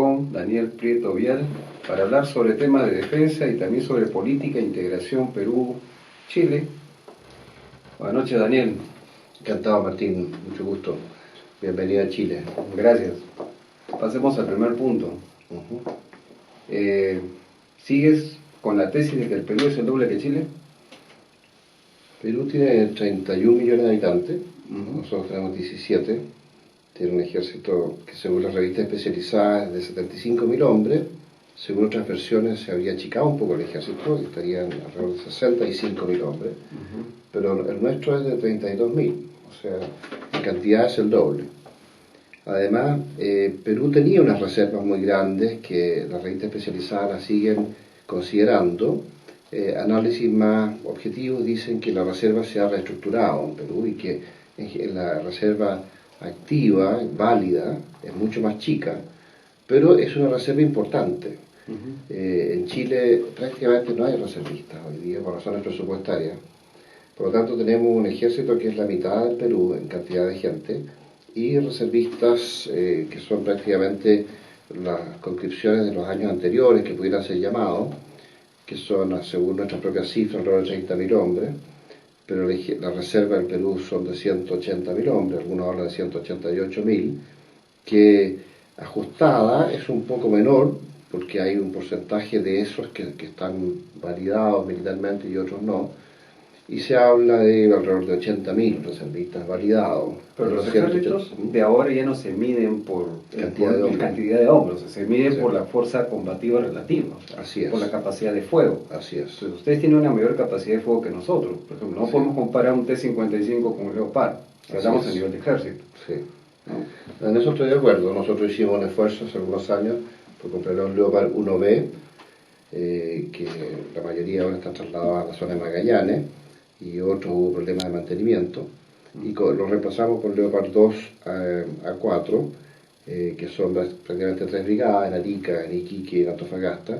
con Daniel Prieto Vial para hablar sobre temas de defensa y también sobre política e integración Perú-Chile. Buenas noches, Daniel. Encantado, Martín, mucho gusto. Bienvenido a Chile. Gracias. Pasemos al primer punto. ¿Sigues con la tesis de que el Perú es el doble que Chile? Perú tiene 31 millones de habitantes, nosotros tenemos 17, tiene un ejército que según las revistas especializadas es de 75.000 hombres, según otras versiones se habría achicado un poco el ejército y estarían alrededor de 65.000 hombres, pero el nuestro es de 32.000, o sea, en cantidad es el doble. Además, Perú tenía unas reservas muy grandes que las revistas especializadas las siguen considerando. Análisis más objetivos dicen que la reserva se ha reestructurado en Perú y que la reserva activa, válida, es mucho más chica, pero es una reserva importante. En Chile prácticamente no hay reservistas hoy día por razones presupuestarias. Por lo tanto, tenemos un ejército que es la mitad del Perú en cantidad de gente y reservistas que son prácticamente las conscripciones de los años anteriores que pudieran ser llamados, que son, según nuestras propias cifras, alrededor de 30.000 hombres, pero la reserva del Perú son de 180.000 hombres, algunos hablan de 188.000, que ajustada es un poco menor, porque hay un porcentaje de esos que están validados militarmente y otros no, y se habla de alrededor de 80.000 reservistas validados. Pero los ejércitos de ahora ya no se miden por cantidad de hombres, se miden por la fuerza combativa relativa, Así es. Por la capacidad de fuego. Así es. Entonces, ustedes tienen una mayor capacidad de fuego que nosotros. Por ejemplo, no podemos comparar un T-55 con un Leopard, que hablamos a nivel de ejército. Sí. En eso estoy de acuerdo. Nosotros hicimos un esfuerzo hace algunos años por comprar un Leopard 1B, que la mayoría ahora están trasladados a la zona de Magallanes, y otros hubo problemas de mantenimiento, y lo reemplazamos con Leopard 2 A4, que son prácticamente 3 brigadas en Arica, en Iquique y en Antofagasta,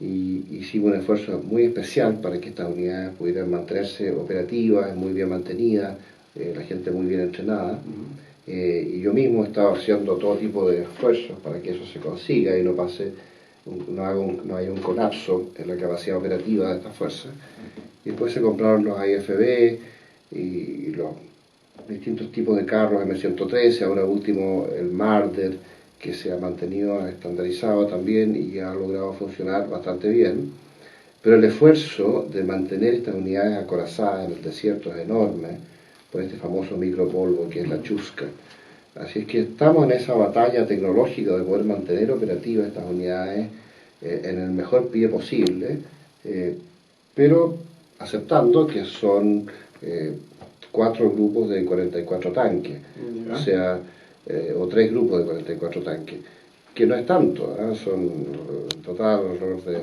y hicimos un esfuerzo muy especial para que estas unidades pudieran mantenerse operativas, muy bien mantenidas, la gente muy bien entrenada, y yo mismo estaba haciendo todo tipo de esfuerzos para que eso se consiga y no pase, no haya un colapso en la capacidad operativa de estas fuerzas. Y después se compraron los AIFB y los distintos tipos de carros M113, ahora último el Marder, que se ha mantenido estandarizado también y ha logrado funcionar bastante bien. Pero el esfuerzo de mantener estas unidades acorazadas en el desierto es enorme, por este famoso micropolvo que es la chusca. Así es que estamos en esa batalla tecnológica de poder mantener operativas estas unidades en el mejor pie posible, pero aceptando que son 4 grupos de 44 tanques, o sea, o 3 grupos de 44 tanques, que no es tanto, son en total alrededor de,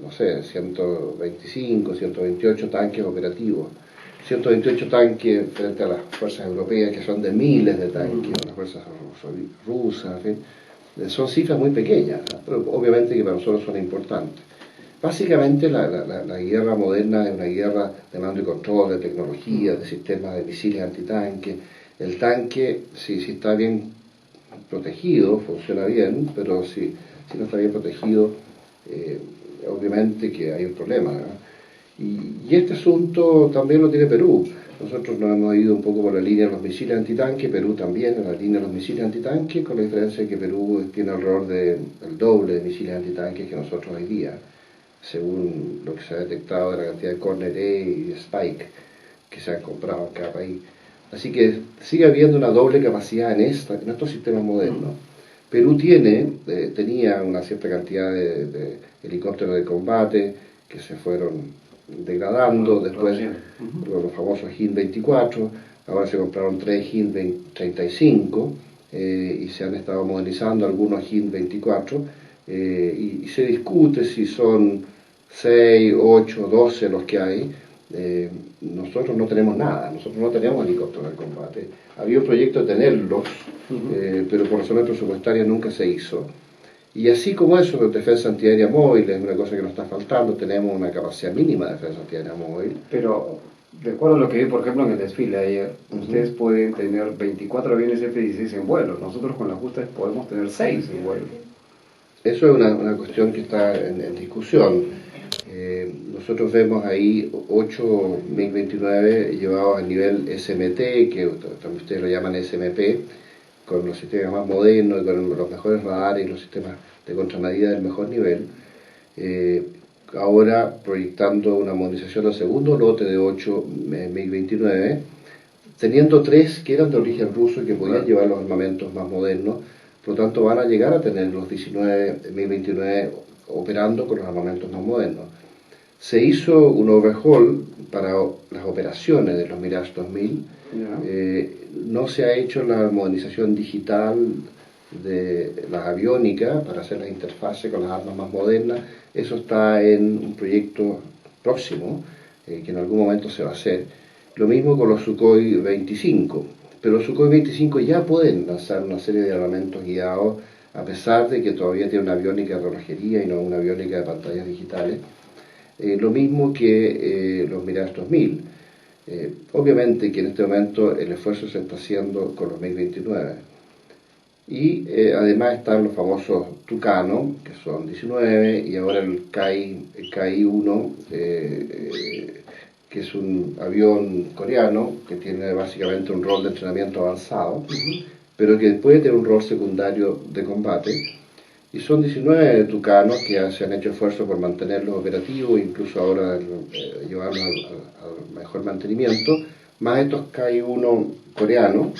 no sé, 125, 128 tanques operativos. 128 tanques frente a las fuerzas europeas que son de miles de tanques, las fuerzas rusas, en fin, son cifras muy pequeñas, pero obviamente que para nosotros son importantes. Básicamente la guerra moderna es una guerra de mando y control, de tecnología, de sistemas de misiles antitanque. El tanque, si está bien protegido, funciona bien, pero si no está bien protegido, obviamente que hay un problema, ¿no? Y este asunto también lo tiene Perú. Nosotros nos hemos ido un poco por la línea de los misiles antitanque, Perú también en la línea de los misiles antitanque, con la diferencia de que Perú tiene alrededor del doble de misiles antitanques que nosotros hoy día, según lo que se ha detectado de la cantidad de Cornet E y de Spike que se han comprado en cada país. Así que sigue habiendo una doble capacidad en estos sistemas modernos. Perú tenía una cierta cantidad de helicópteros de combate que se fueron degradando, después los famosos HIN-24, ahora se compraron 3 HIN-35 y se han estado modernizando algunos HIN-24 y se discute si son 6, 8, 12 los que hay. Nosotros no tenemos nada, nosotros no tenemos helicópteros de combate. Había un proyecto de tenerlos, pero por razones presupuestarias nunca se hizo. Y así como eso, defensa antiaérea móvil es una cosa que nos está faltando, tenemos una capacidad mínima de defensa antiaérea móvil. Pero, de acuerdo a lo que vi, por ejemplo, en el desfile ayer, ustedes pueden tener 24 aviones F-16 en vuelo, nosotros con las justas podemos tener 6 en vuelo. Eso es una cuestión que está en discusión. Nosotros vemos ahí 8 MiG-29 llevados al nivel SMT, que también ustedes lo llaman SMP, con los sistemas más modernos y con los mejores radares y los sistemas de contramedida del mejor nivel. Ahora proyectando una modernización al segundo lote de 8 MiG-29, teniendo 3 que eran de origen ruso y que podían llevar los armamentos más modernos. Por lo tanto, van a llegar a tener los 19 MiG-29 operando con los armamentos más modernos. Se hizo un overhaul para las operaciones de los Mirage 2000. No se ha hecho la modernización digital de las aviónicas para hacer las interfaces con las armas más modernas. Eso está en un proyecto próximo, que en algún momento se va a hacer. Lo mismo con los Sukhoi 25. Pero los Sukhoi 25 ya pueden lanzar una serie de armamentos guiados, a pesar de que todavía tiene una aviónica de relojería y no una aviónica de pantallas digitales. Lo mismo que los Mirage 2000. Obviamente que en este momento el esfuerzo se está haciendo con los MiG-29. Y además están los famosos Tucano, que son 19, y ahora el KI-1, que es un avión coreano que tiene básicamente un rol de entrenamiento avanzado, pero que puede tener un rol secundario de combate. Y son 19 Tucanos que se han hecho esfuerzos por mantenerlos operativos, incluso ahora llevarlos al mejor mantenimiento, más estos KI-1 coreanos,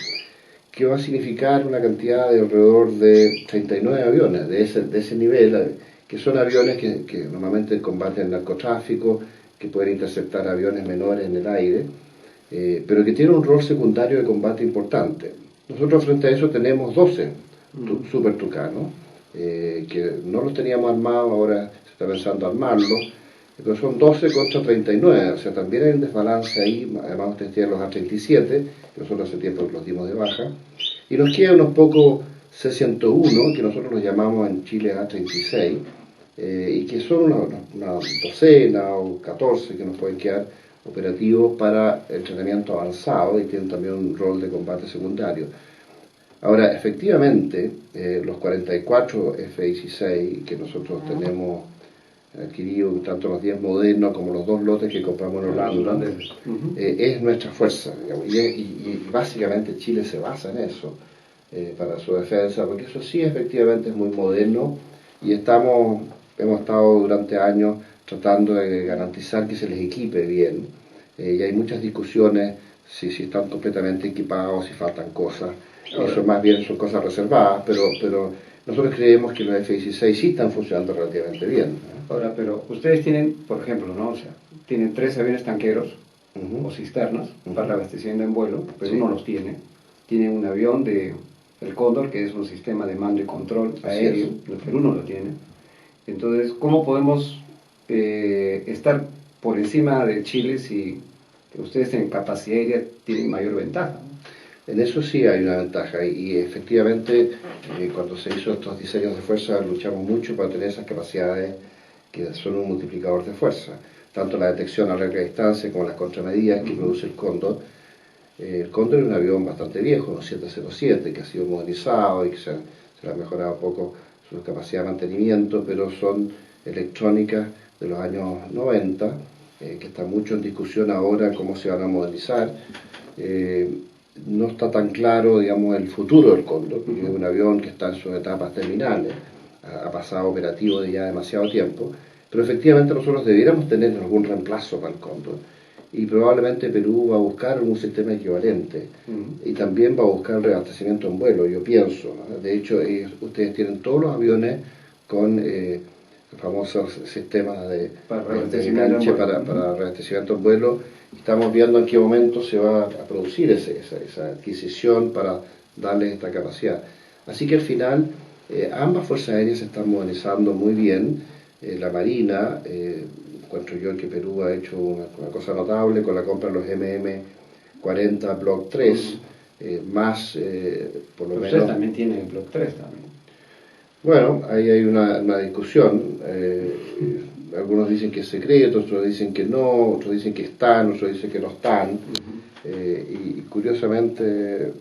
que va a significar una cantidad de alrededor de 39 aviones de ese nivel, que son aviones que normalmente combaten el narcotráfico, que pueden interceptar aviones menores en el aire, pero que tienen un rol secundario de combate importante. Nosotros frente a eso tenemos 12 Super Tucanos, que no los teníamos armados, ahora se está pensando armarlos, pero son 12 contra 39, o sea, también hay un desbalance ahí. Además ustedes tienen los A-37, que nosotros hace tiempo los dimos de baja, y nos quedan unos pocos C-101, que nosotros los llamamos en Chile A-36, y que son una docena o 14 que nos pueden quedar operativos para entrenamiento avanzado y tienen también un rol de combate secundario. Ahora, efectivamente, los 44 F-16 que nosotros tenemos adquiridos, tanto los 10 modernos como los 2 lotes que compramos en Orlando, es nuestra fuerza, digamos, y básicamente Chile se basa en eso para su defensa, porque eso sí efectivamente es muy moderno y hemos estado durante años tratando de garantizar que se les equipe bien, y hay muchas discusiones si están completamente equipados, si faltan cosas. Eso más bien son cosas reservadas, pero nosotros creemos que los F-16 sí están funcionando relativamente bien. Ahora, pero ustedes tienen, por ejemplo, ¿no? O sea, tienen 3 aviones tanqueros o cisternas para abastecimiento en vuelo, Perú no los tiene. Tienen un avión el Cóndor, que es un sistema de mando y control aéreo, el Perú no lo tiene. Entonces, ¿cómo podemos estar por encima de Chile si ustedes en capacidad aérea tienen mayor ventaja? En eso sí hay una ventaja y efectivamente cuando se hizo estos diseños de fuerza luchamos mucho para tener esas capacidades que son un multiplicador de fuerza, tanto la detección a larga distancia como las contramedidas que produce el Cóndor. El Cóndor es un avión bastante viejo, un 707, que ha sido modernizado y que se le ha mejorado poco su capacidad de mantenimiento, pero son electrónicas de los años 90, que está mucho en discusión ahora cómo se van a modernizar. No está tan claro, digamos, el futuro del Cóndor, porque es un avión que está en sus etapas terminales, ha pasado operativo de ya demasiado tiempo, pero efectivamente nosotros debiéramos tener algún reemplazo para el Cóndor, y probablemente Perú va a buscar un sistema equivalente, y también va a buscar reabastecimiento en vuelo, yo pienso, ¿no? De hecho, ustedes tienen todos los aviones con famosos sistemas de enganche para reabastecimiento en vuelo. Estamos viendo en qué momento se va a producir esa adquisición para darles esta capacidad. Así que al final ambas fuerzas aéreas se están modernizando muy bien. La Marina, encuentro yo que Perú ha hecho una cosa notable con la compra de los MM-40 Block 3, más por lo menos... Ustedes también tienen el Block 3 también. Bueno, ahí hay una discusión. Algunos dicen que es secreto, otros dicen que no, otros dicen que están, otros dicen que no están. Y curiosamente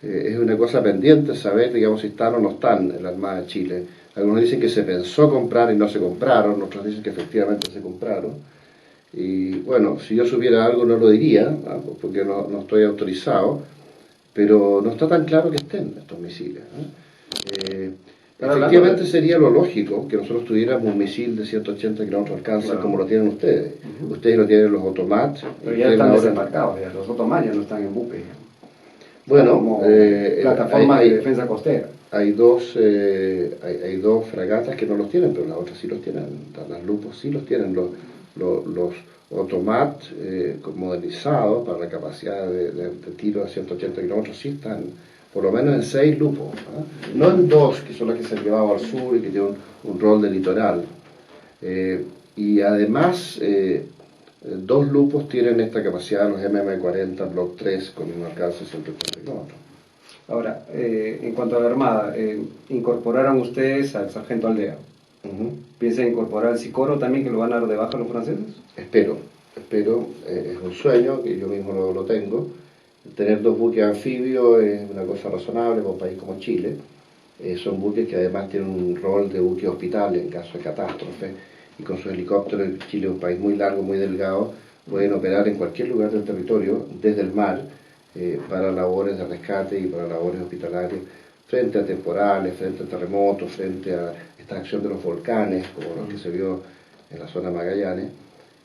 es una cosa pendiente saber, digamos, si están o no están en la Armada de Chile. Algunos dicen que se pensó comprar y no se compraron, otros dicen que efectivamente se compraron. Y bueno, si yo supiera algo no lo diría, ¿no? Porque no estoy autorizado, pero no está tan claro que estén estos misiles, ¿no? Efectivamente sería lo lógico que nosotros tuviéramos un misil de 180 kilómetros de alcance, claro, como lo tienen ustedes. Ustedes lo tienen los Automat. Pero ya están desembarcados, ya. Los Automat ya no están en buque. Bueno, plataformas de defensa costera. Hay dos fragatas que no los tienen, pero las otras sí los tienen. Las Lupos sí los tienen. Los Automat modernizados para la capacidad de tiro de 180 kilómetros sí están, por lo menos en 6 Lupos, no en 2, que son las que se han llevado al sur y que tienen un rol de litoral. Y además, 2 Lupos tienen esta capacidad, los MM40 Block 3, con un alcance de 180 kilómetros. Ahora, en cuanto a la Armada, ¿incorporaron ustedes al sargento Aldea? ¿Piensan incorporar al Sicoro también, que lo van a dar de baja los franceses? Espero, es un sueño que yo mismo lo tengo. Tener 2 buques anfibios es una cosa razonable para un país como Chile. Son buques que además tienen un rol de buque hospital en caso de catástrofe, y con sus helicópteros, Chile es un país muy largo, muy delgado, pueden operar en cualquier lugar del territorio, desde el mar, para labores de rescate y para labores hospitalarias, frente a temporales, frente a terremotos, frente a esta acción de los volcanes, como los que se vio en la zona de Magallanes,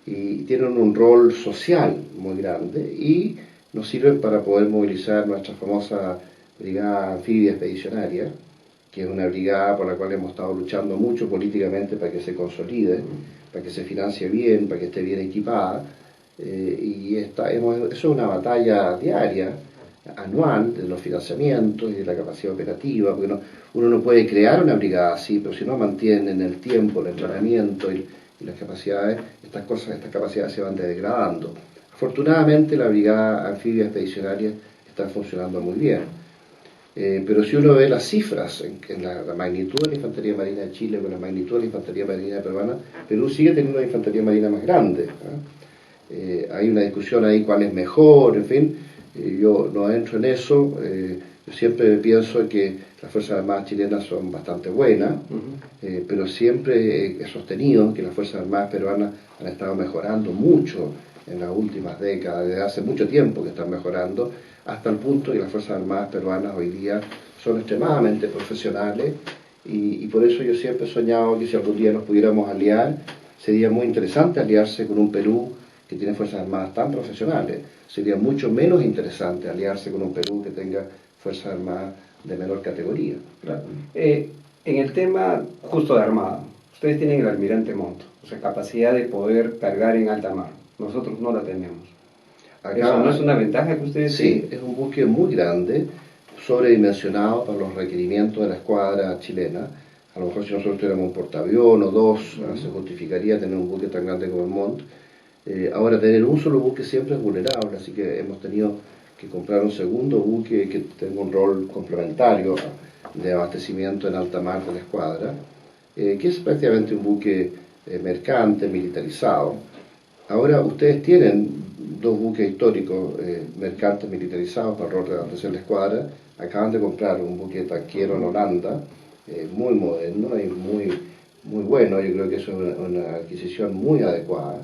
y tienen un rol social muy grande, y nos sirven para poder movilizar nuestra famosa Brigada Anfibia Expedicionaria, que es una brigada por la cual hemos estado luchando mucho políticamente para que se consolide, para que se financie bien, para que esté bien equipada, y eso es una batalla diaria, anual, de los financiamientos y de la capacidad operativa, porque uno no puede crear una brigada así, pero si no mantiene en el tiempo el entrenamiento y las capacidades, estas capacidades se van degradando. Afortunadamente la Brigada Anfibia Expedicionaria está funcionando muy bien. Pero si uno ve las cifras en la magnitud de la Infantería Marina de Chile con la magnitud de la Infantería Marina peruana, Perú sigue teniendo una Infantería Marina más grande. Hay una discusión ahí cuál es mejor, en fin, yo no entro en eso. Yo siempre pienso que las Fuerzas Armadas chilenas son bastante buenas, pero siempre he sostenido que las Fuerzas Armadas peruanas han estado mejorando mucho en las últimas décadas, desde hace mucho tiempo que están mejorando, hasta el punto que las Fuerzas Armadas peruanas hoy día son extremadamente profesionales, y por eso yo siempre he soñado que si algún día nos pudiéramos aliar, sería muy interesante aliarse con un Perú que tiene Fuerzas Armadas tan profesionales. Sería mucho menos interesante aliarse con un Perú que tenga Fuerzas Armadas de menor categoría. Claro. En el tema justo de Armada, ustedes tienen el Almirante Montt, o sea, capacidad de poder cargar en alta mar. Nosotros no la tenemos. Acá, ¿eso no es una ventaja que ustedes tienen? Sí, es un buque muy grande, sobredimensionado para los requerimientos de la escuadra chilena. A lo mejor si nosotros tuviéramos un portaavión o 2, se justificaría tener un buque tan grande como el Montt. Ahora, tener un solo buque siempre es vulnerable, así que hemos tenido que comprar un segundo buque que tenga un rol complementario de abastecimiento en alta mar de la escuadra, que es prácticamente un buque mercante, militarizado. Ahora ustedes tienen 2 buques históricos mercantes militarizados para el rol de abastecer la escuadra. Acaban de comprar un buque tanquero en Holanda, muy moderno y muy bueno. Yo creo que eso es una adquisición muy adecuada,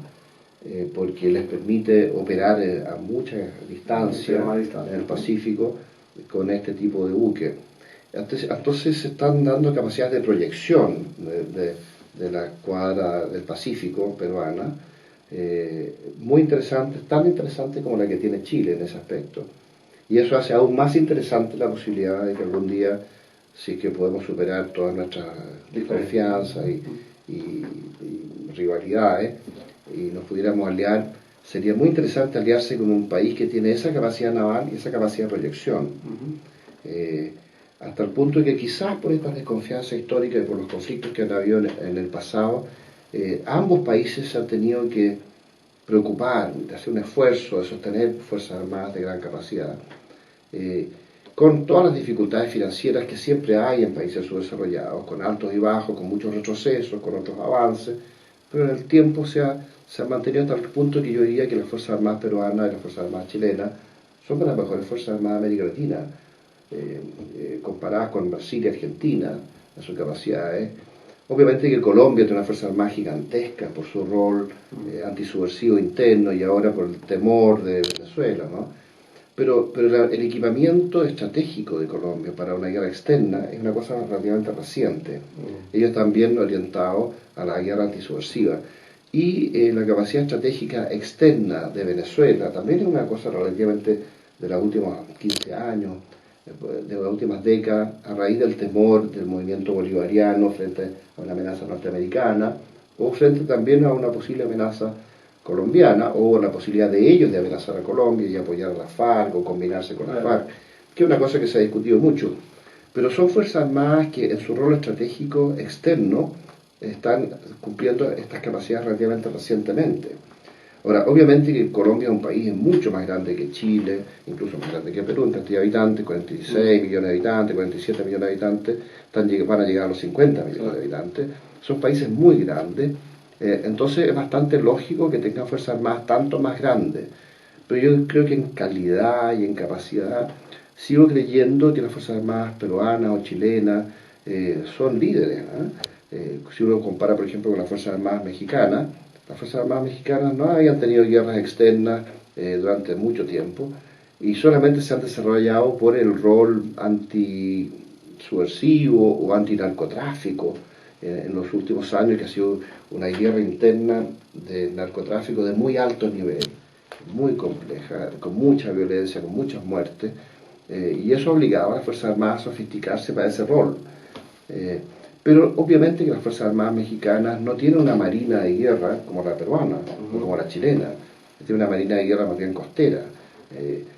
porque les permite operar a mucha distancia en el Pacífico con este tipo de buque. Entonces se están dando capacidades de proyección de la escuadra del Pacífico peruana, muy interesante, tan interesante como la que tiene Chile en ese aspecto. Y eso hace aún más interesante la posibilidad de que algún día, si es que podemos superar todas nuestras desconfianzas y rivalidades, y nos pudiéramos aliar, sería muy interesante aliarse con un país que tiene esa capacidad naval y esa capacidad de proyección. Hasta el punto de que quizás por esta desconfianza histórica y por los conflictos que han habido en el pasado, ambos países se han tenido que preocupar de hacer un esfuerzo de sostener fuerzas armadas de gran capacidad, con todas las dificultades financieras que siempre hay en países subdesarrollados, con altos y bajos, con muchos retrocesos, con otros avances, pero en el tiempo se ha mantenido hasta el punto que yo diría que las Fuerzas Armadas peruanas y las Fuerzas Armadas chilenas son de las mejores Fuerzas Armadas de América Latina, comparadas con Brasil y Argentina. a sus capacidades. Obviamente que Colombia tiene una fuerza armada gigantesca por su rol antisubversivo interno y ahora por el temor de Venezuela, ¿no? Pero el equipamiento estratégico de Colombia para una guerra externa es una cosa relativamente reciente. Ellos están bien orientados a la guerra antisubversiva. Y la capacidad estratégica externa de Venezuela también es una cosa relativamente de los últimos 15 años, de las últimas décadas, a raíz del temor del movimiento bolivariano frente a una amenaza norteamericana, o frente también a una posible amenaza colombiana, o la posibilidad de ellos de amenazar a Colombia y apoyar a la FARC o combinarse con la FARC, que es una cosa que se ha discutido mucho. Pero son fuerzas armadas que en su rol estratégico externo están cumpliendo estas capacidades relativamente recientemente. Ahora, obviamente que Colombia es un país mucho más grande que Chile, incluso más grande que Perú en cantidad de habitantes, 46 millones de habitantes, 47 millones de habitantes, van a llegar a los 50 millones de habitantes. Son países muy grandes, entonces es bastante lógico que tengan fuerzas armadas tanto más grandes. Pero yo creo que en calidad y en capacidad sigo creyendo que las fuerzas armadas peruanas o chilenas son líderes, si uno compara, por ejemplo, con las Fuerzas Armadas Mexicanas, las Fuerzas Armadas Mexicanas no habían tenido guerras externas durante mucho tiempo y solamente se han desarrollado por el rol antisubversivo o antinarcotráfico en los últimos años, que ha sido una guerra interna de narcotráfico de muy alto nivel, muy compleja, con mucha violencia, con muchas muertes, y eso obligaba a las Fuerzas Armadas a sofisticarse para ese rol. Pero obviamente que las Fuerzas Armadas mexicanas no tienen una marina de guerra como la peruana o como la chilena, tienen una marina de guerra más bien costera.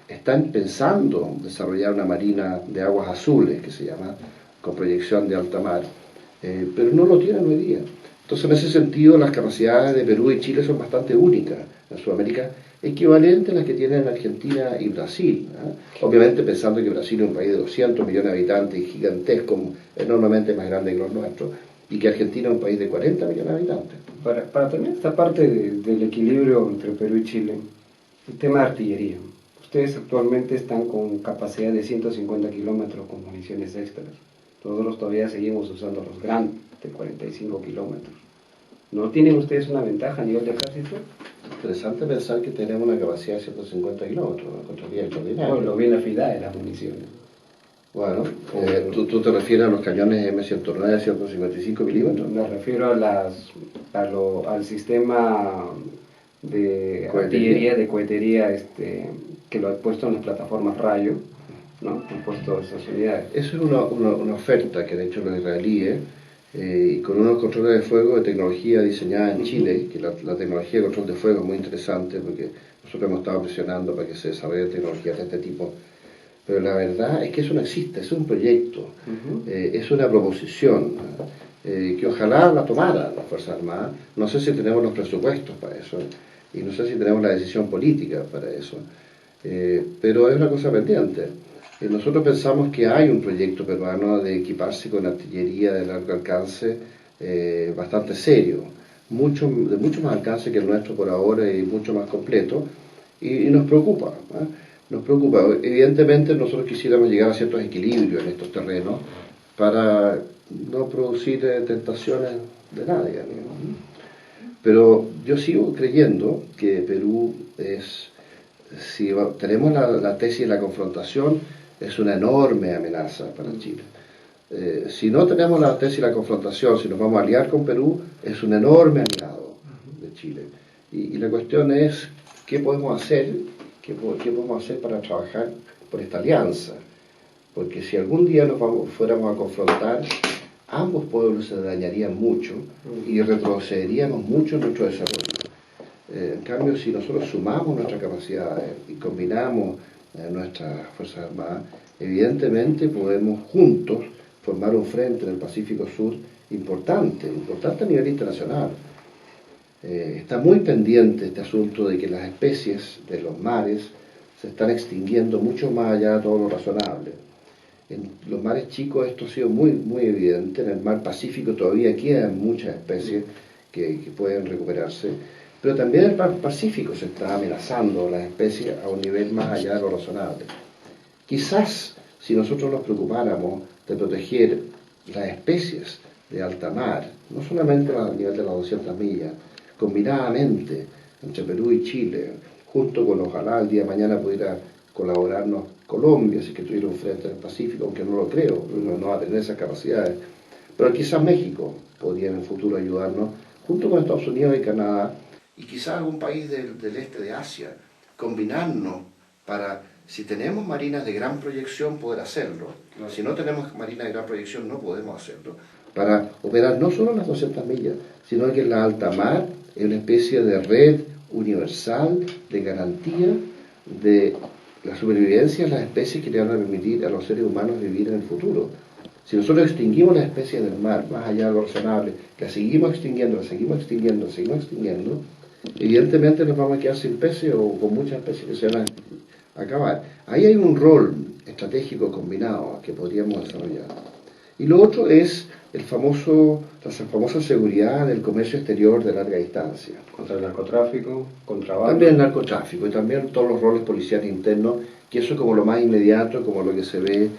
Están pensando desarrollar una marina de aguas azules, que se llama, con proyección de alta mar, pero no lo tienen hoy día. Entonces, en ese sentido, las capacidades de Perú y Chile son bastante únicas en Sudamérica, equivalentes a las que tienen Argentina y Brasil. Obviamente pensando que Brasil es un país de 200 millones de habitantes y gigantesco, enormemente más grande que los nuestros, y que Argentina es un país de 40 millones de habitantes. Para terminar esta parte del equilibrio entre Perú y Chile, el tema de artillería. Ustedes actualmente están con capacidad de 150 kilómetros con municiones extras. Nosotros todavía seguimos usando los Grant de 45 kilómetros. ¿No tienen ustedes una ventaja a nivel de ejército? Interesante pensar que tenemos una capacidad de 150 kilómetros, una contraría extraordinaria. Bueno, bien afilada de las municiones. Bueno, ¿tú te refieres a los cañones M109 a 155 milímetros? Me refiero al sistema de artillería, de cohetería, que lo ha puesto en las plataformas Rayo, ¿no? Han puesto esas unidades. Eso es una oferta que han hecho los israelíes, y con unos controles de fuego de tecnología diseñada en Chile, que la tecnología de control de fuego es muy interesante porque nosotros hemos estado presionando para que se desarrollen tecnologías de este tipo, pero la verdad es que eso no existe, es un proyecto, es una proposición que ojalá la tomaran las Fuerzas Armadas. No sé si tenemos los presupuestos para eso y no sé si tenemos la decisión política para eso, pero es una cosa pendiente. Nosotros pensamos que hay un proyecto peruano de equiparse con artillería de largo alcance bastante serio, de mucho más alcance que el nuestro por ahora y mucho más completo, y nos preocupa. Nos preocupa. Evidentemente nosotros quisiéramos llegar a ciertos equilibrios en estos terrenos para no producir tentaciones de nadie. Pero yo sigo creyendo que Perú si tenemos la tesis de la confrontación, es una enorme amenaza para Chile. Si no tenemos la tesis de la confrontación, si nos vamos a aliar con Perú, es un enorme aliado de Chile. Y la cuestión es, ¿qué podemos hacer? ¿Qué podemos hacer para trabajar por esta alianza? Porque si algún día fuéramos a confrontar, ambos pueblos se dañarían mucho y retrocederíamos mucho en nuestro desarrollo. En cambio, si nosotros sumamos nuestras capacidades y combinamos nuestras Fuerzas Armadas, evidentemente podemos juntos formar un frente en el Pacífico Sur importante a nivel internacional. Está muy pendiente este asunto de que las especies de los mares se están extinguiendo mucho más allá de todo lo razonable. En los mares chicos esto ha sido muy, muy evidente. En el mar Pacífico todavía quedan muchas especies que pueden recuperarse, pero también en el mar Pacífico se está amenazando las especies a un nivel más allá de lo razonable. Quizás si nosotros nos preocupáramos de proteger las especies de alta mar, no solamente a nivel de las 200 millas, combinadamente entre Perú y Chile, junto con ojalá el día de mañana pudiera colaborarnos Colombia, si que tuviera un frente en el Pacífico, aunque no lo creo, no va a tener esas capacidades, pero quizás México podría en el futuro ayudarnos, junto con Estados Unidos y Canadá, y quizás algún país del este de Asia, combinarnos para, si tenemos marinas de gran proyección, poder hacerlo. Claro. Si no tenemos marinas de gran proyección, no podemos hacerlo. Para operar no solo las 200 millas, sino que en la alta mar es una especie de red universal de garantía de la supervivencia de las especies que le van a permitir a los seres humanos vivir en el futuro. Si nosotros extinguimos las especies del mar, más allá de lo razonable, que seguimos extinguiendo, evidentemente nos vamos a quedar sin peces o con muchas especies que se van a acabar. Ahí hay un rol estratégico combinado que podríamos desarrollar. Y lo otro es la famosa seguridad del comercio exterior de larga distancia. Contra el narcotráfico, contrabando. También el narcotráfico y también todos los roles policiales internos, que eso es como lo más inmediato, como lo que se ve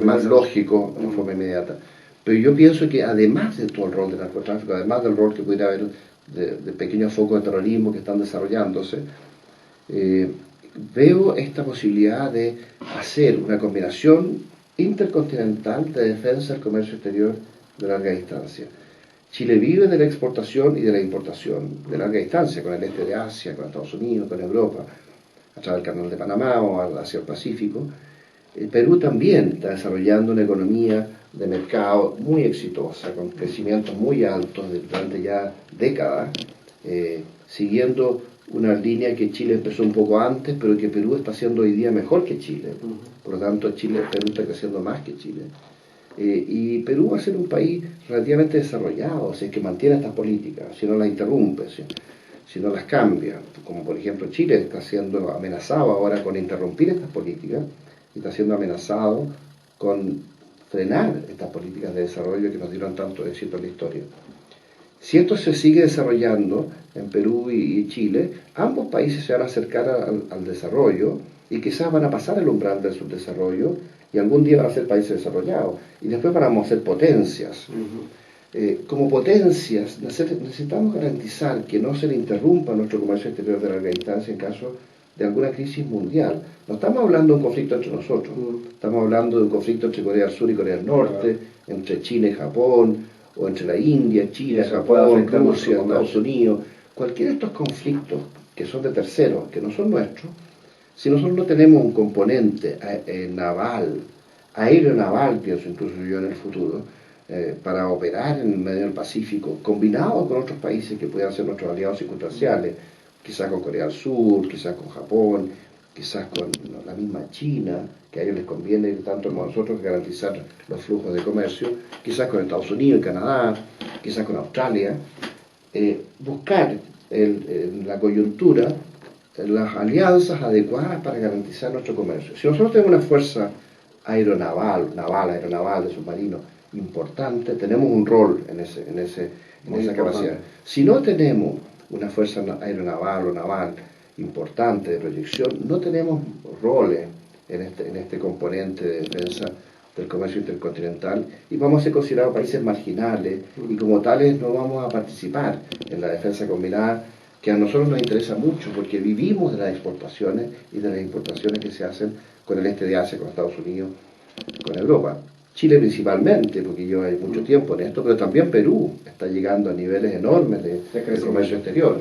más lógico en forma inmediata. Pero yo pienso que además de todo el rol del narcotráfico, además del rol que pudiera haber de pequeños focos de terrorismo que están desarrollándose, veo esta posibilidad de hacer una combinación intercontinental de defensa del comercio exterior de larga distancia. Chile vive de la exportación y de la importación de larga distancia, con el este de Asia, con Estados Unidos, con Europa, a través del Canal de Panamá o hacia el Pacífico. El Perú también está desarrollando una economía de mercado muy exitosa, con crecimientos muy altos durante ya décadas, siguiendo una línea que Chile empezó un poco antes, pero que Perú está haciendo hoy día mejor que Chile. Por lo tanto, Perú está creciendo más que Chile. Y Perú va a ser un país relativamente desarrollado, si es que mantiene estas políticas, si no las interrumpe, si no las cambia. Como por ejemplo Chile está siendo amenazado ahora con interrumpir estas políticas, y está siendo amenazado con frenar estas políticas de desarrollo que nos dieron tanto éxito en la historia. Si esto se sigue desarrollando en Perú y Chile, ambos países se van a acercar al desarrollo y quizás van a pasar el umbral del subdesarrollo y algún día van a ser países desarrollados y después vamos a ser potencias. Como potencias necesitamos garantizar que no se le interrumpa nuestro comercio exterior de larga distancia en caso de alguna crisis mundial. No estamos hablando de un conflicto entre nosotros, estamos hablando de un conflicto entre Corea del Sur y Corea del Norte, entre China y Japón, o entre la India, China, Japón, Rusia, Estados Unidos. Cualquiera de estos conflictos que son de terceros, que no son nuestros, si nosotros no tenemos un componente naval, aeronaval, pienso incluso yo en el futuro, para operar en el medio del Pacífico, combinado con otros países que puedan ser nuestros aliados circunstanciales, quizás con Corea del Sur, quizás con Japón, quizás con la misma China, que a ellos les conviene tanto como a nosotros garantizar los flujos de comercio, quizás con Estados Unidos y Canadá, quizás con Australia, buscar en la coyuntura las alianzas adecuadas para garantizar nuestro comercio. Si nosotros tenemos una fuerza aeronaval de submarinos importante, tenemos un rol en esa capacidad. Si no tenemos una fuerza aeronaval o naval importante de proyección, no tenemos roles en este componente de defensa del comercio intercontinental y vamos a ser considerados países marginales y como tales no vamos a participar en la defensa combinada que a nosotros nos interesa mucho porque vivimos de las exportaciones y de las importaciones que se hacen con el este de Asia, con Estados Unidos, con Europa. Chile principalmente, porque lleva mucho tiempo en esto, pero también Perú está llegando a niveles enormes de comercio exterior.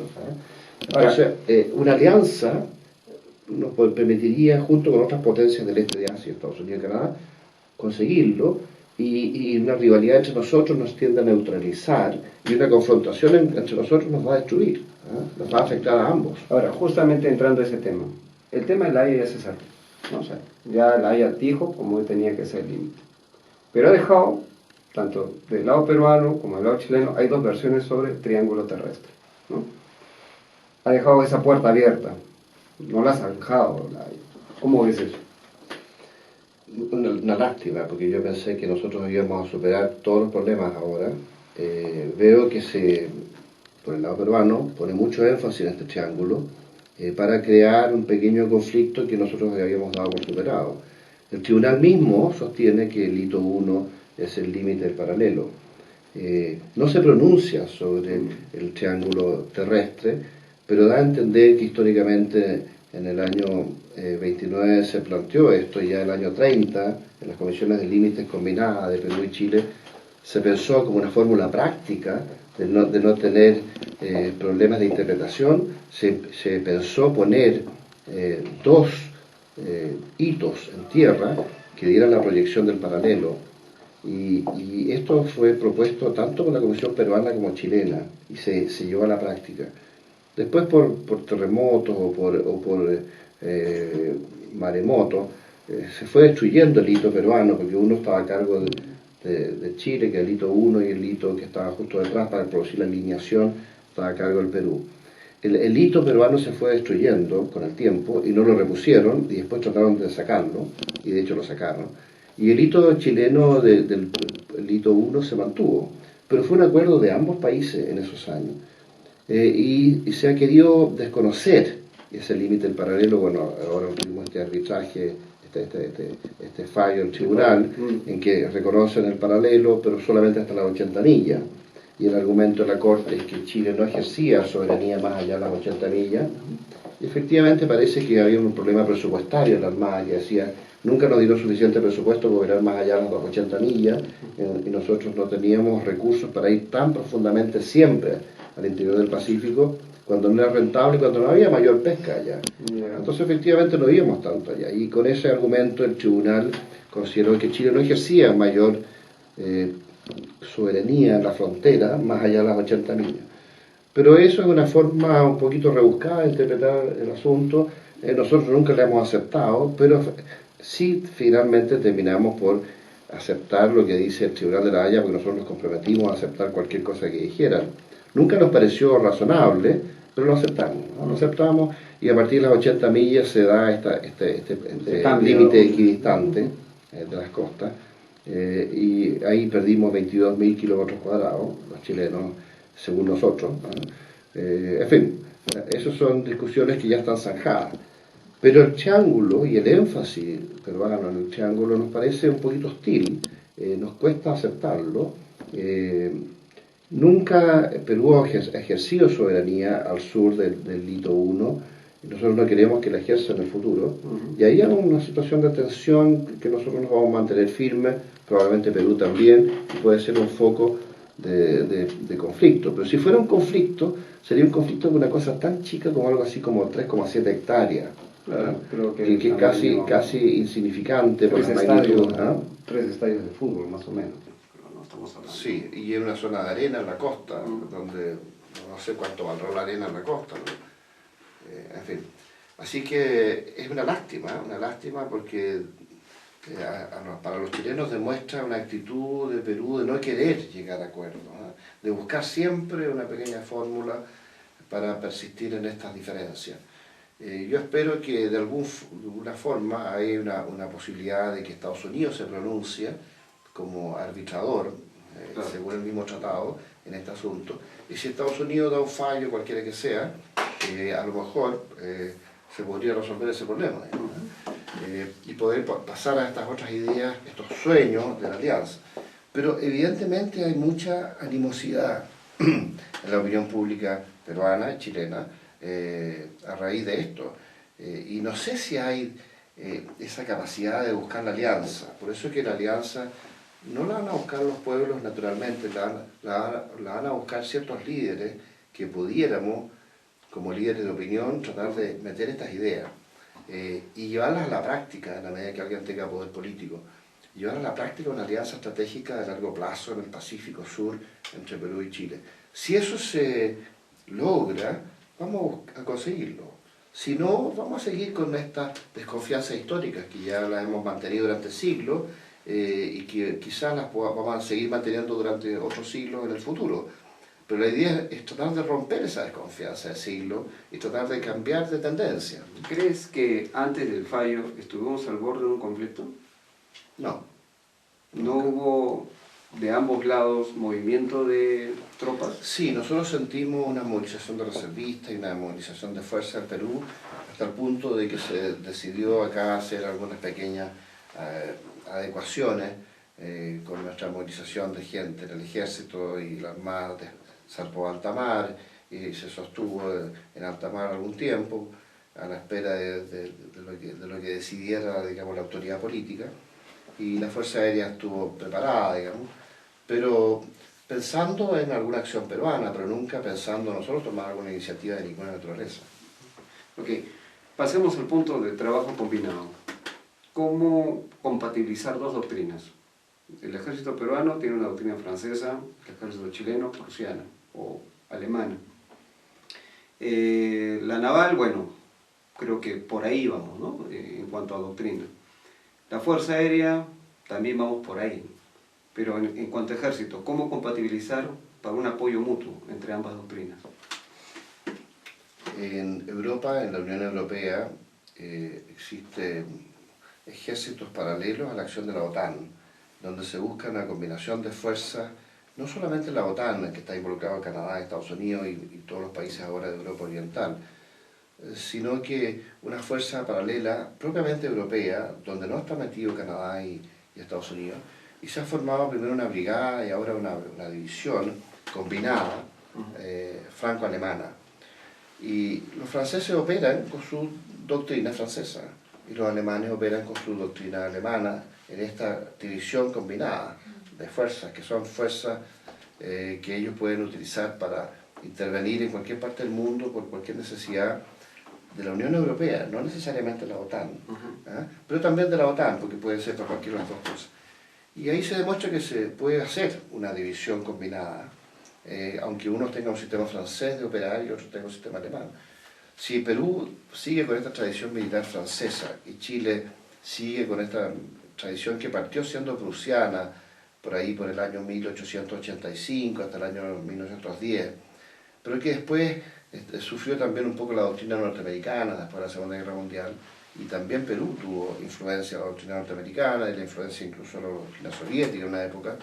Entonces, una alianza nos permitiría, junto con otras potencias del este de Asia, Estados Unidos y Canadá, conseguirlo, y una rivalidad entre nosotros nos tiende a neutralizar, y una confrontación entre nosotros nos va a destruir, nos va a afectar a ambos. Ahora, justamente entrando a ese tema, el tema de la Haya ya se cerró, ¿no? O sea, ya la Haya dijo como tenía que ser el límite, pero ha dejado, tanto del lado peruano como del lado chileno, hay dos versiones sobre el triángulo terrestre, ¿no? Ha dejado esa puerta abierta, no la ha zanjado. ¿Cómo ves eso? Una lástima, porque yo pensé que nosotros íbamos a superar todos los problemas ahora. Veo que por el lado peruano, pone mucho énfasis en este triángulo para crear un pequeño conflicto que nosotros habíamos dado por superado. El tribunal mismo sostiene que el hito 1 es el límite del paralelo. No se pronuncia sobre el triángulo terrestre, pero da a entender que históricamente en el año 29 se planteó esto, y ya en el año 30, en las comisiones de límites combinadas de Perú y Chile, se pensó como una fórmula práctica de no tener problemas de interpretación. Se pensó poner dos hitos en tierra que dieran la proyección del paralelo, y esto fue propuesto tanto por la Comisión peruana como chilena, y se llevó a la práctica. Después por terremotos o por maremotos, se fue destruyendo el hito peruano, porque uno estaba a cargo de Chile, que es el hito 1, y el hito que estaba justo detrás para producir la alineación estaba a cargo del Perú. El hito peruano se fue destruyendo con el tiempo y no lo repusieron, y después trataron de sacarlo, y de hecho lo sacaron. Y el hito chileno del hito 1 se mantuvo, pero fue un acuerdo de ambos países en esos años. Y se ha querido desconocer ese límite del paralelo. Bueno, ahora tuvimos este arbitraje, este fallo del tribunal, en que reconocen el paralelo, pero solamente hasta las 80 millas. Y el argumento de la Corte es que Chile no ejercía soberanía más allá de las 80 millas. Y efectivamente parece que había un problema presupuestario en la Armada, que decía, nunca nos dieron suficiente presupuesto para operar más allá de las 80 millas, y nosotros no teníamos recursos para ir tan profundamente siempre al interior del Pacífico, cuando no era rentable y cuando no había mayor pesca allá. Entonces efectivamente no íbamos tanto allá, y con ese argumento el tribunal consideró que Chile no ejercía mayor soberanía en la frontera más allá de las 80 millas. Pero eso es una forma un poquito rebuscada de interpretar el asunto. Nosotros nunca lo hemos aceptado, pero sí finalmente terminamos por aceptar lo que dice el Tribunal de la Haya, porque nosotros nos comprometimos a aceptar cualquier cosa que dijeran. Nunca nos pareció razonable, pero lo aceptamos, ¿no? Lo aceptamos, y a partir de las 80 millas se da este límite equidistante de las costas, y ahí perdimos 22.000 kilómetros cuadrados, los chilenos, según nosotros, ¿no? En fin, esas son discusiones que ya están zanjadas. Pero el triángulo y el énfasis peruano en el triángulo nos parece un poquito hostil, nos cuesta aceptarlo. Nunca Perú ha ejercido soberanía al sur del hito 1, y nosotros no queremos que la ejerza en el futuro. Y ahí hay una situación de tensión que nosotros nos vamos a mantener firmes, probablemente Perú también, y puede ser un foco de conflicto. Pero si fuera un conflicto, sería un conflicto de una cosa tan chica como algo así como 3,7 hectáreas. Claro, creo que es casi insignificante por la magnitud. 3 estadios de fútbol, más o menos. No estamos hablando. Sí, y en una zona de arena en la costa, donde no sé cuánto valdrá la arena en la costa, ¿no? En fin. Así que es una lástima porque para los chilenos demuestra una actitud de Perú de no querer llegar a acuerdos, ¿no? De buscar siempre una pequeña fórmula para persistir en estas diferencias. Yo espero que de alguna forma hay una posibilidad de que Estados Unidos se pronuncie como arbitrador, claro, según el mismo tratado, en este asunto. Y si Estados Unidos da un fallo, cualquiera que sea, a lo mejor se podría resolver ese problema, y poder pasar a estas otras ideas, estos sueños de la alianza. Pero evidentemente hay mucha animosidad en la opinión pública peruana y chilena a raíz de esto. Y no sé si hay esa capacidad de buscar la alianza. Por eso es que la alianza no la van a buscar los pueblos naturalmente, la van a buscar ciertos líderes que pudiéramos, como líderes de opinión, tratar de meter estas ideas y llevarlas a la práctica en la medida que alguien tenga poder político. Llevar a la práctica una alianza estratégica de largo plazo en el Pacífico Sur entre Perú y Chile. Si eso se logra, vamos a conseguirlo. Si no, vamos a seguir con estas desconfianzas históricas que ya las hemos mantenido durante siglos y que quizás las vamos a seguir manteniendo durante otros siglos en el futuro. Pero la idea es tratar de romper esa desconfianza del siglo y tratar de cambiar de tendencia. ¿Crees que antes del fallo estuvimos al borde de un conflicto? No. ¿No hubo de ambos lados movimiento de tropas? Sí, nosotros sentimos una movilización de reservistas y una movilización de fuerza en Perú, hasta el punto de que se decidió acá hacer algunas pequeñas adecuaciones con nuestra movilización de gente en el ejército y la armada zarpó a alta mar y se sostuvo en alta mar algún tiempo a la espera de lo que decidiera, digamos, la autoridad política, y la Fuerza Aérea estuvo preparada, digamos, pero pensando en alguna acción peruana, pero nunca pensando nosotros tomar alguna iniciativa de ninguna naturaleza. Ok, pasemos al punto de trabajo combinado. ¿Cómo compatibilizar dos doctrinas? El ejército peruano tiene una doctrina francesa, el ejército chileno prusiana o alemana. La naval, bueno, creo que por ahí vamos, ¿no? En cuanto a doctrina. La Fuerza Aérea, también vamos por ahí. Pero en cuanto a ejército, ¿cómo compatibilizar para un apoyo mutuo entre ambas doctrinas? En Europa, en la Unión Europea, existen ejércitos paralelos a la acción de la OTAN, donde se busca una combinación de fuerzas, no solamente la OTAN, que está involucrado Canadá, Estados Unidos y todos los países ahora de Europa Oriental, sino que una fuerza paralela propiamente europea, donde no está metido Canadá y Estados Unidos, y se ha formado primero una brigada y ahora una división combinada franco-alemana. Y los franceses operan con su doctrina francesa y los alemanes operan con su doctrina alemana en esta división combinada de fuerzas, que son fuerzas que ellos pueden utilizar para intervenir en cualquier parte del mundo por cualquier necesidad de la Unión Europea, no necesariamente la OTAN, pero también de la OTAN, porque puede ser para cualquiera de las dos cosas. Y ahí se demuestra que se puede hacer una división combinada, aunque uno tenga un sistema francés de operar y otro tenga un sistema alemán. Si Perú sigue con esta tradición militar francesa y Chile sigue con esta tradición que partió siendo prusiana por ahí por el año 1885 hasta el año 1910, pero que después sufrió también un poco la doctrina norteamericana después de la Segunda Guerra Mundial, y también Perú tuvo influencia de la doctrina norteamericana y la influencia incluso de la doctrina soviética en una época.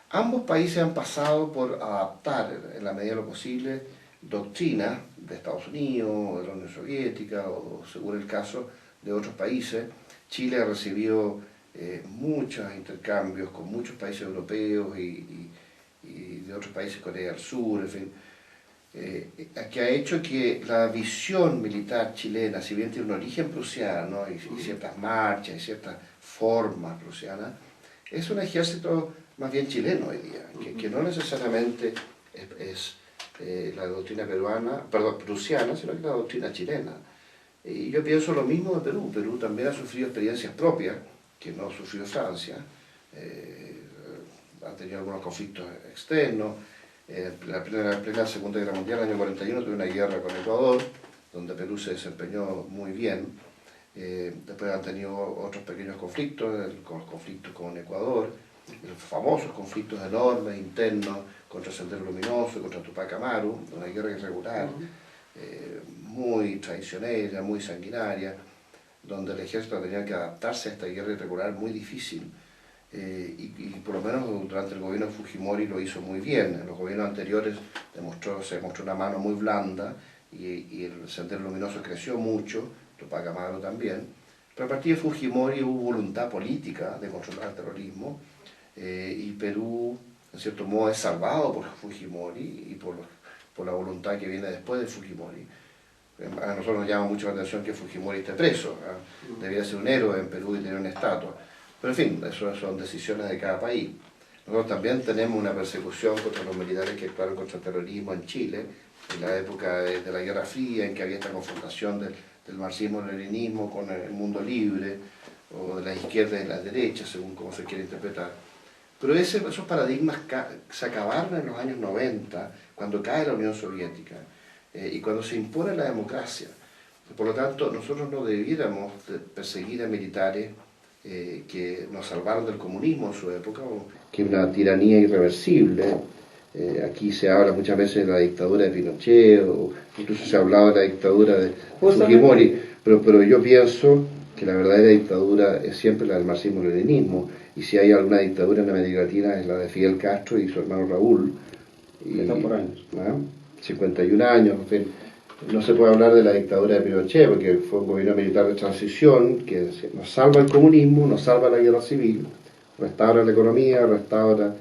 Ambos países han pasado por adaptar en la medida de lo posible doctrinas de Estados Unidos, de la Unión Soviética o, según el caso, de otros países. Chile ha recibido muchos intercambios con muchos países europeos y de otros países, Corea del Sur, en fin, que ha hecho que la visión militar chilena, si bien tiene un origen prusiano y ciertas marchas y ciertas formas prusianas, es un ejército más bien chileno hoy día, que no necesariamente es la doctrina prusiana, sino que la doctrina chilena. Y yo pienso lo mismo de Perú. Perú también ha sufrido experiencias propias, que no sufrió Francia, ha tenido algunos conflictos externos. La plena Segunda Guerra Mundial, en el año 41, tuvo una guerra con Ecuador, donde Perú se desempeñó muy bien. Después han tenido otros pequeños conflictos, conflictos con Ecuador, los famosos conflictos enormes, internos, contra Sendero Luminoso, contra Tupac Amaru, una guerra irregular, muy traicionera, muy sanguinaria, donde el ejército tenía que adaptarse a esta guerra irregular muy difícil. Y por lo menos durante el gobierno de Fujimori lo hizo muy bien. En los gobiernos anteriores se demostró una mano muy blanda y el Sendero Luminoso creció mucho, Tupac Amaru también. Pero a partir de Fujimori hubo voluntad política de controlar el terrorismo y Perú, en cierto modo, es salvado por Fujimori y por la voluntad que viene después de Fujimori. A nosotros nos llama mucho la atención que Fujimori esté preso, debería ser un héroe en Perú y tener una estatua. Pero en fin, eso son decisiones de cada país. Nosotros también tenemos una persecución contra los militares que actuaron contra el terrorismo en Chile, en la época de la Guerra Fría, en que había esta confrontación del marxismo-leninismo con el mundo libre, o de la izquierda y la derecha, según cómo se quiere interpretar. Pero esos paradigmas se acabaron en los años 90, cuando cae la Unión Soviética, y cuando se impone la democracia. Por lo tanto, nosotros no debiéramos perseguir a militares que nos salvaron del comunismo en su época, que es una tiranía irreversible. Aquí se habla muchas veces de la dictadura de Pinochet, o incluso se ha hablado de la dictadura de Fujimori, pero yo pienso que la verdadera dictadura es siempre la del marxismo-leninismo, y si hay alguna dictadura en América Latina es la de Fidel Castro y su hermano Raúl. Está por años. 51 años, en fin. No se puede hablar de la dictadura de Pinochet, porque fue un gobierno militar de transición que nos salva el comunismo, nos salva la guerra civil, restaura la economía, restaura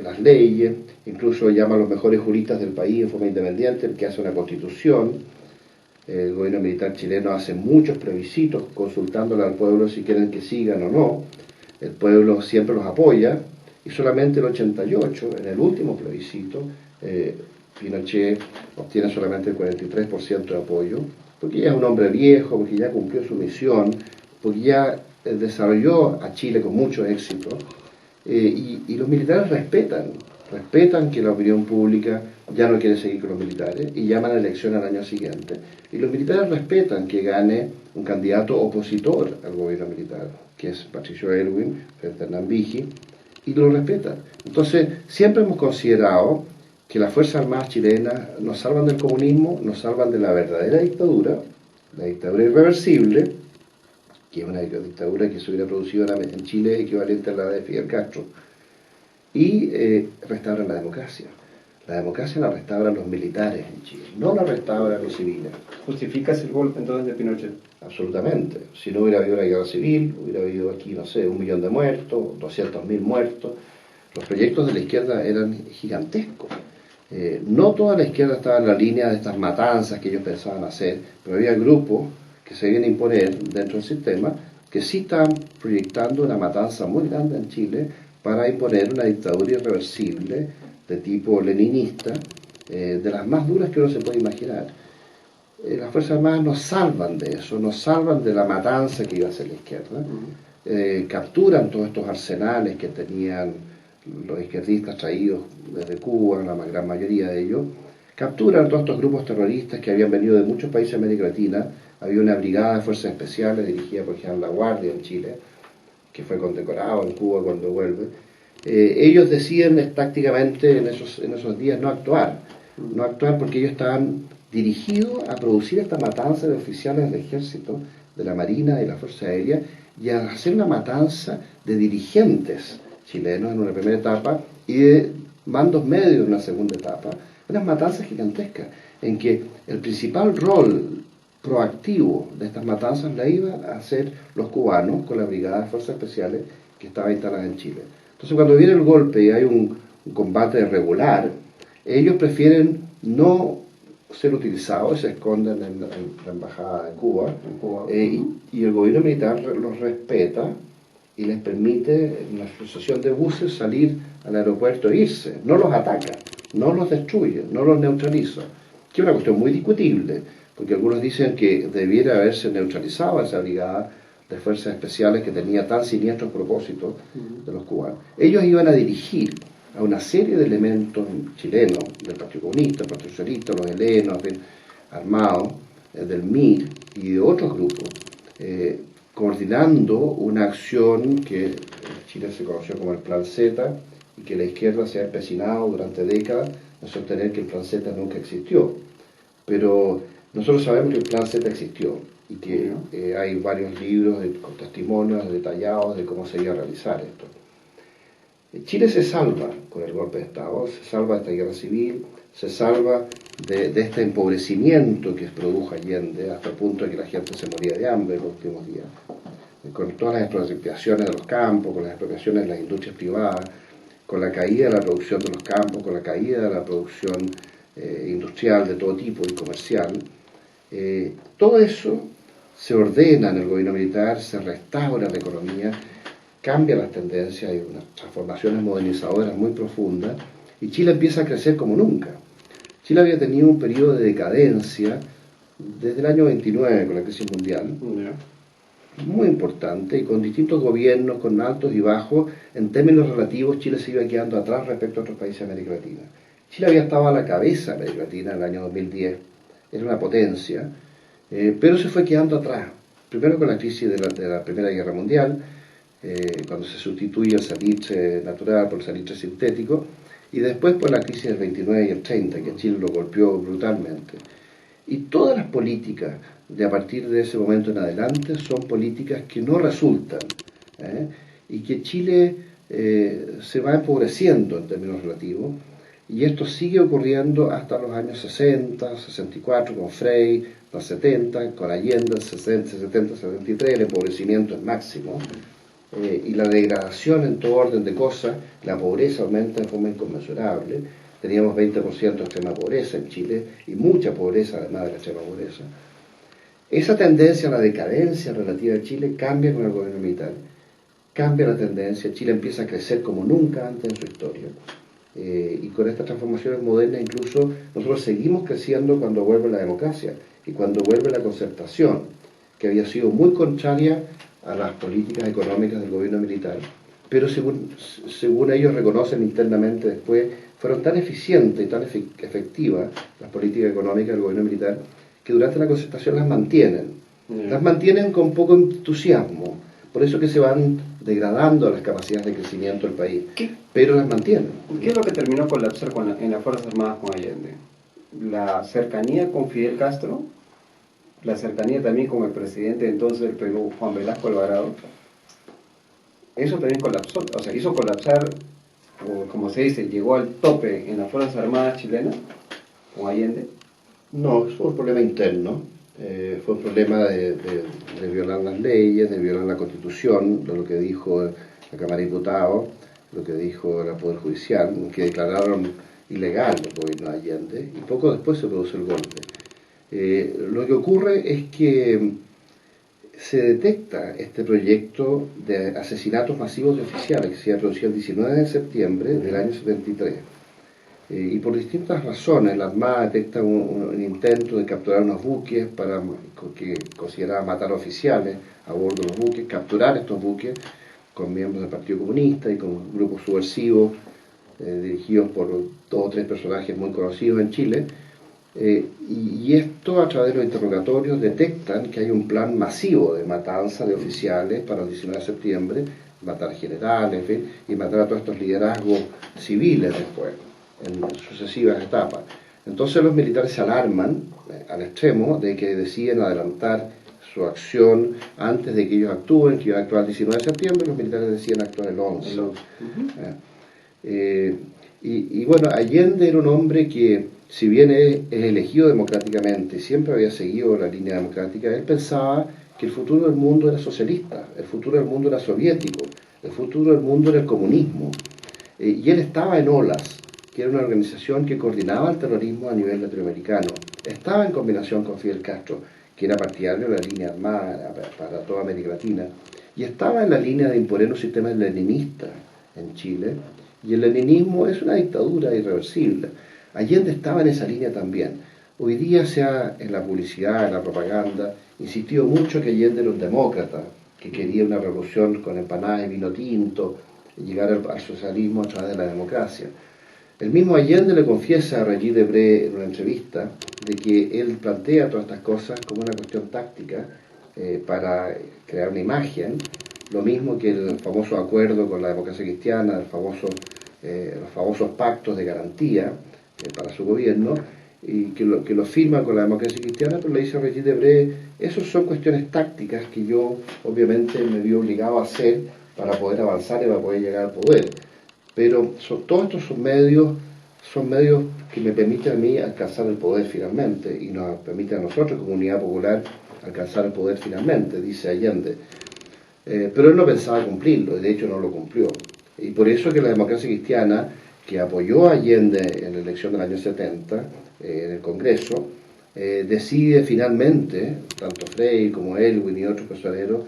las leyes, incluso llama a los mejores juristas del país en forma independiente, el que hace una constitución. El gobierno militar chileno hace muchos plebiscitos consultándole al pueblo si quieren que sigan o no. El pueblo siempre los apoya y solamente el 88, en el último plebiscito, Pinochet obtiene solamente el 43% de apoyo, porque ya es un hombre viejo, porque ya cumplió su misión, porque ya desarrolló a Chile con mucho éxito. Y los militares respetan que la opinión pública ya no quiere seguir con los militares y llaman a elección al año siguiente. Y los militares respetan que gane un candidato opositor al gobierno militar, que es Patricio Aylwin, frente a Hernán Vigi, y lo respetan. Entonces, siempre hemos considerado que las Fuerzas Armadas chilenas nos salvan del comunismo, nos salvan de la verdadera dictadura, la dictadura irreversible, que es una dictadura que se hubiera producido en Chile equivalente a la de Fidel Castro, y restauran la democracia. La democracia la restauran los militares en Chile, no la restauran los civiles. ¿Justificas el golpe entonces de Pinochet? Absolutamente. Si no hubiera habido una guerra civil, hubiera habido aquí, no sé, 1 millón de muertos, 200.000 muertos. Los proyectos de la izquierda eran gigantescos. No toda la izquierda estaba en la línea de estas matanzas que ellos pensaban hacer, pero había grupos que se iban a imponer dentro del sistema que sí estaban proyectando una matanza muy grande en Chile para imponer una dictadura irreversible de tipo leninista, de las más duras que uno se puede imaginar. Las Fuerzas Armadas nos salvan de eso, nos salvan de la matanza que iba a hacer la izquierda. Capturan todos estos arsenales que tenían los izquierdistas traídos desde Cuba, la gran mayoría de ellos. Capturan todos estos grupos terroristas que habían venido de muchos países de América Latina. Había una brigada de fuerzas especiales dirigida por General La Guardia en Chile, que fue condecorado en Cuba cuando vuelve. Ellos deciden tácticamente en esos días no actuar porque ellos estaban dirigidos a producir esta matanza de oficiales del ejército, de la marina y de la fuerza aérea, y a hacer una matanza de dirigentes chilenos en una primera etapa y de mandos medios en una segunda etapa. Unas matanzas gigantescas en que el principal rol proactivo de estas matanzas la iban a hacer los cubanos con la brigada de fuerzas especiales que estaba instalada en Chile. Entonces, cuando viene el golpe y hay un combate regular, ellos prefieren no ser utilizados y se esconden en la embajada de Cuba, y el gobierno militar los respeta y les permite en la asociación de buses salir al aeropuerto e irse. No los ataca, no los destruye, no los neutraliza, que es una cuestión muy discutible, porque algunos dicen que debiera haberse neutralizado esa brigada de fuerzas especiales que tenía tan siniestros propósitos de los cubanos. Ellos iban a dirigir a una serie de elementos chilenos, del Partido Comunista, del Partido Socialista, los helenos, armados, del MIR y de otros grupos, coordinando una acción que en Chile se conoció como el Plan Z y que la izquierda se ha empecinado durante décadas en sostener que el Plan Z nunca existió. Pero nosotros sabemos que el Plan Z existió y que hay varios libros con testimonios detallados de cómo se iba a realizar esto. Chile se salva con el golpe de Estado, se salva de esta guerra civil, se salva de este empobrecimiento que produjo Allende hasta el punto de que la gente se moría de hambre en los últimos días, con todas las expropiaciones de los campos, con las expropiaciones de las industrias privadas, con la caída de la producción de los campos, con la caída de la producción industrial de todo tipo y comercial. Todo eso se ordena en el gobierno militar, se restaura la economía, cambia las tendencias, hay unas transformaciones modernizadoras muy profundas y Chile empieza a crecer como nunca. Chile había tenido un periodo de decadencia desde el año 29 con la crisis mundial, muy importante, y con distintos gobiernos, con altos y bajos. En términos relativos, Chile se iba quedando atrás respecto a otros países de América Latina. Chile había estado a la cabeza de América Latina en el año 2010, era una potencia, pero se fue quedando atrás. Primero con la crisis de la Primera Guerra Mundial, cuando se sustituye el salitre natural por el salitre sintético, y después por la crisis del 29 y el 30, que Chile lo golpeó brutalmente. Y todas las políticas de a partir de ese momento en adelante son políticas que no resultan, y que Chile se va empobreciendo en términos relativos, y esto sigue ocurriendo hasta los años 60, 64 con Frei, los 70 con Allende, 60, 70, 73, el empobrecimiento es máximo. y la degradación en todo orden de cosas, la pobreza aumenta de forma inconmensurable. Teníamos 20% de extrema pobreza en Chile y mucha pobreza además de la extrema pobreza. Esa tendencia a la decadencia relativa a Chile cambia con el gobierno militar, cambia la tendencia, Chile empieza a crecer como nunca antes en su historia. Y con estas transformaciones modernas incluso nosotros seguimos creciendo cuando vuelve la democracia y cuando vuelve la concertación, que había sido muy contraria a las políticas económicas del gobierno militar, pero según ellos reconocen internamente después, fueron tan eficientes y tan efectivas las políticas económicas del gobierno militar que durante la concertación las mantienen con poco entusiasmo, por eso que se van degradando las capacidades de crecimiento del país, pero las mantienen. ¿Qué es lo que terminó colapsar en las Fuerzas Armadas con Allende? La cercanía con Fidel Castro, la cercanía también con el presidente entonces del Perú, Juan Velasco Alvarado. Eso también colapsó, o sea, hizo colapsar, o como se dice, llegó al tope en las Fuerzas Armadas chilenas con Allende. No, eso fue un problema interno, fue un problema de violar las leyes, de violar la Constitución, de lo que dijo la Cámara de Diputados, lo que dijo el Poder Judicial, que declararon ilegal el gobierno de Allende, y poco después se produce el golpe. Lo que ocurre es que se detecta este proyecto de asesinatos masivos de oficiales que se producido el 19 de septiembre del año 73. Y por distintas razones, la Armada detecta un intento de capturar unos buques que consideraba matar oficiales a bordo de los buques, capturar estos buques con miembros del Partido Comunista y con grupos subversivos dirigidos por 2 o 3 personajes muy conocidos en Chile. Y esto a través de los interrogatorios detectan que hay un plan masivo de matanza de oficiales para el 19 de septiembre, matar generales, en fin, y matar a todos estos liderazgos civiles después, en sucesivas etapas. Entonces los militares se alarman al extremo de que deciden adelantar su acción antes de que ellos actúen, que iban a actuar el 19 de septiembre, los militares deciden actuar el 11. Y bueno, Allende era un hombre que, si bien es elegido democráticamente, siempre había seguido la línea democrática, él pensaba que el futuro del mundo era socialista, el futuro del mundo era soviético, el futuro del mundo era el comunismo. Y él estaba en OLAS, que era una organización que coordinaba el terrorismo a nivel latinoamericano. Estaba en combinación con Fidel Castro, que era partidario de la línea armada para toda América Latina, y estaba en la línea de imponer un sistema leninista en Chile, y el leninismo es una dictadura irreversible. Allende estaba en esa línea también. Hoy día se ha, en la publicidad, en la propaganda, insistido mucho que Allende era un demócrata, que quería una revolución con empanadas y vino tinto, y llegar al socialismo a través de la democracia. El mismo Allende le confiesa a Regis Debray en una entrevista de que él plantea todas estas cosas como una cuestión táctica para crear una imagen, lo mismo que el famoso acuerdo con la democracia cristiana, los famosos pactos de garantía para su gobierno, y que lo firma con la democracia cristiana, pero le dice a Regis Debray, esas son cuestiones tácticas que yo obviamente me vi obligado a hacer para poder avanzar y para poder llegar al poder. Pero todos estos son medios que me permiten a mí alcanzar el poder finalmente, y nos permiten a nosotros como Unidad Popular alcanzar el poder finalmente, dice Allende. Pero él no pensaba cumplirlo, y de hecho no lo cumplió. Y por eso que la democracia cristiana, que apoyó a Allende en la elección del año 70, en el Congreso, decide finalmente, tanto Frei como Elwin y otros personeros,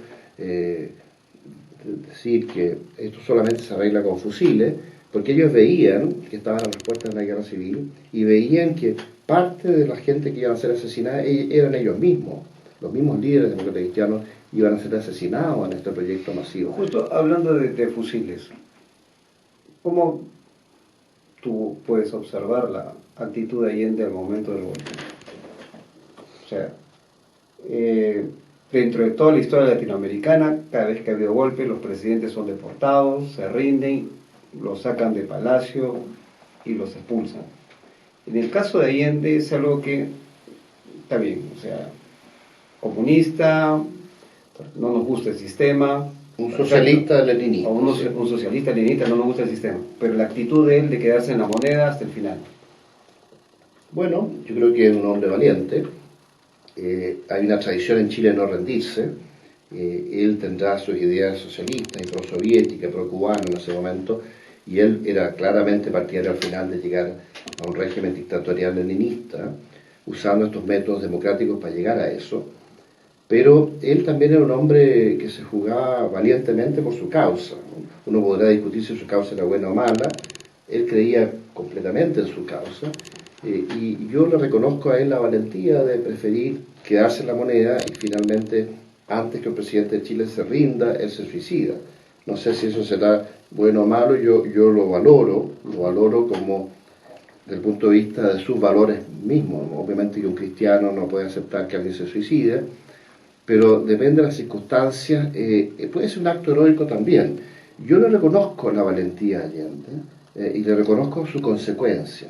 decir que esto solamente se arregla con fusiles, porque ellos veían que estaban a las puertas de la guerra civil y veían que parte de la gente que iban a ser asesinada eran ellos mismos. Los mismos líderes demócratas cristianos iban a ser asesinados en este proyecto masivo. Justo hablando de fusiles, ¿cómo tú puedes observar la actitud de Allende al momento del golpe? O sea, dentro de toda la historia latinoamericana, cada vez que ha habido golpe, los presidentes son deportados, se rinden, los sacan de palacio y los expulsan. En el caso de Allende es algo que está bien, o sea, comunista, no nos gusta el sistema. Un socialista leninista. O un socialista leninista, no nos gusta el sistema. Pero la actitud de él de quedarse en la moneda hasta el final. Bueno, yo creo que es un hombre valiente. Hay una tradición en Chile de no rendirse. Él tendrá sus ideas socialistas y prosoviéticas, pro-cubanas en ese momento, y él era claramente partidario al final de llegar a un régimen dictatorial leninista, usando estos métodos democráticos para llegar a eso. Pero él también era un hombre que se jugaba valientemente por su causa. Uno podrá discutir si su causa era buena o mala. Él creía completamente en su causa. Y yo le reconozco a él la valentía de preferir quedarse en la moneda y finalmente, antes que el presidente de Chile se rinda, él se suicida. No sé si eso será bueno o malo, yo lo valoro como desde el punto de vista de sus valores mismos. Obviamente que un cristiano no puede aceptar que alguien se suicide, pero depende de las circunstancias, puede ser un acto heroico también. Yo le reconozco la valentía a Allende y le reconozco su consecuencia,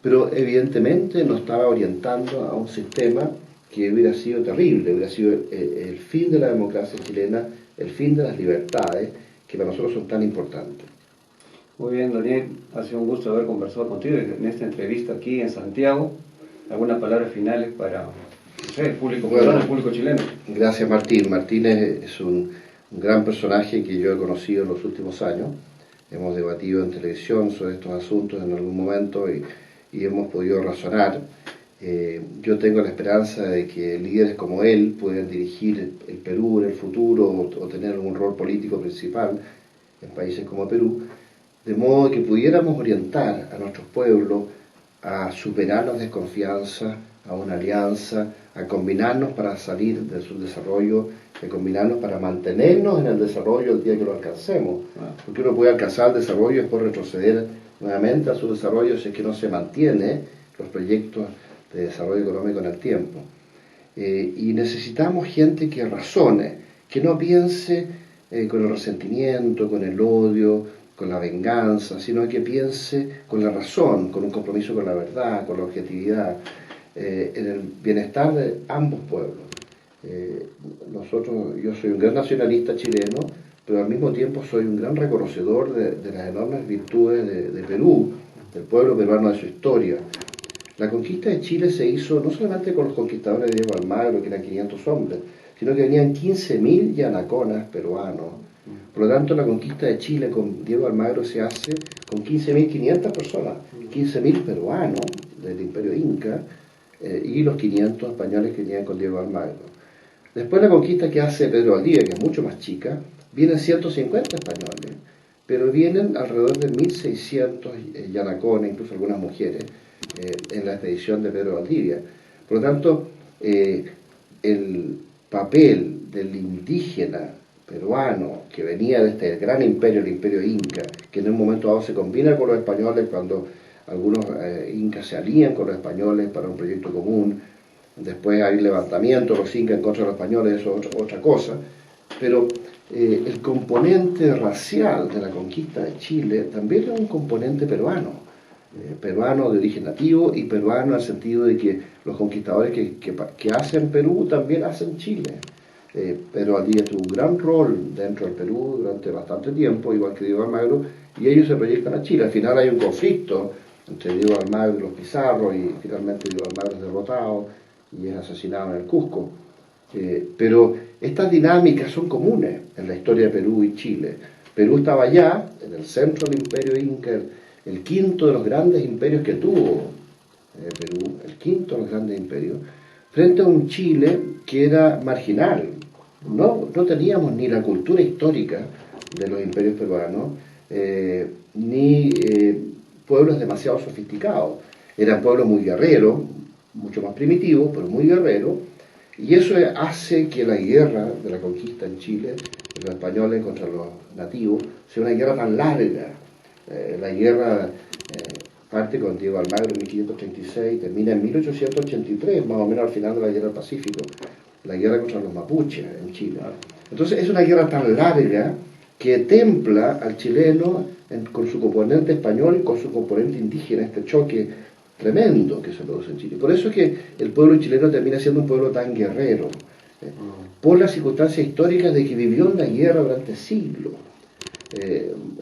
pero evidentemente nos estaba orientando a un sistema que hubiera sido terrible, hubiera sido el fin de la democracia chilena, el fin de las libertades, que para nosotros son tan importantes. Muy bien, Daniel, ha sido un gusto haber conversado contigo en esta entrevista aquí en Santiago. ¿Algunas palabras finales para el público peruano, el público chileno? Gracias, Martín. Martín es un gran personaje que yo he conocido en los últimos años. Hemos debatido en televisión sobre estos asuntos en algún momento y hemos podido razonar. Yo tengo la esperanza de que líderes como él puedan dirigir el Perú en el futuro o tener algún rol político principal en países como Perú, de modo que pudiéramos orientar a nuestros pueblos a superar la desconfianza, a una alianza, a combinarnos para salir del subdesarrollo, a combinarnos para mantenernos en el desarrollo el día que lo alcancemos. Porque uno puede alcanzar el desarrollo y después retroceder nuevamente al subdesarrollo si es que no se mantiene los proyectos de desarrollo económico en el tiempo. Y necesitamos gente que razone, que no piense con el resentimiento, con el odio, con la venganza, sino que piense con la razón, con un compromiso con la verdad, con la objetividad, en el bienestar de ambos pueblos. Yo soy un gran nacionalista chileno, pero al mismo tiempo soy un gran reconocedor de las enormes virtudes de Perú, del pueblo peruano, de su historia. La conquista de Chile se hizo no solamente con los conquistadores de Diego Almagro, que eran 500 hombres, sino que venían 15.000 yanaconas peruanos. Por lo tanto, la conquista de Chile con Diego Almagro se hace con 15.500 personas, 15.000 peruanos del Imperio Inca y los 500 españoles que venían con Diego Almagro. Después la conquista que hace Pedro Valdivia, que es mucho más chica, vienen 150 españoles, pero vienen alrededor de 1.600 yanacones, incluso algunas mujeres, en la expedición de Pedro Valdivia. Por lo tanto, el papel del indígena peruano que venía de este gran imperio, el imperio inca, que en un momento dado se combina con los españoles cuando algunos incas se alían con los españoles para un proyecto común, después hay levantamientos, los incas en contra de los españoles, eso es otra cosa, pero el componente racial de la conquista de Chile también es un componente peruano, peruano de origen nativo y peruano en el sentido de que los conquistadores que hacen Perú también hacen Chile. Pedro Valdivia tuvo un gran rol dentro del Perú durante bastante tiempo, igual que Diego Almagro, y ellos se proyectan a Chile. Al final hay un conflicto entre Diego Almagro y los Pizarro, y finalmente Diego Almagro es derrotado y es asesinado en el Cusco. Pero estas dinámicas son comunes en la historia de Perú y Chile. Perú estaba allá, en el centro del imperio inca, el quinto de los grandes imperios que tuvo Perú, el quinto de los grandes imperios, frente a un Chile que era marginal. No teníamos ni la cultura histórica de los imperios peruanos, ni pueblos demasiado sofisticados. Eran pueblos muy guerreros, mucho más primitivos, pero muy guerreros, y eso hace que la guerra de la conquista en Chile, de los españoles contra los nativos, sea una guerra tan larga. La guerra parte con Diego Almagro en 1536, termina en 1883, más o menos al final de la guerra del Pacífico, la guerra contra los mapuches en Chile. Entonces es una guerra tan larga que templa al chileno con su componente español y con su componente indígena, este choque tremendo que se produce en Chile. Por eso es que el pueblo chileno termina siendo un pueblo tan guerrero, por las circunstancias históricas de que vivió en la guerra durante siglos.